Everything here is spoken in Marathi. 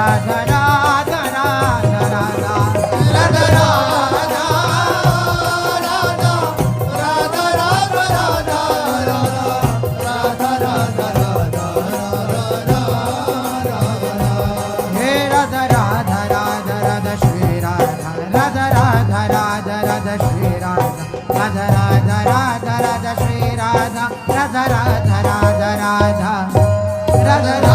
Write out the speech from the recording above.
राधा राधा राधा राधा राधा राधा राधा राधा राधा राधा राधा राधा हे राधा राधा राधा राधा श्री राधा राधा राधा राधा राधा श्री राधा राधा राधा राधा राधा श्री राधा राधा राधा राधा राधा राधा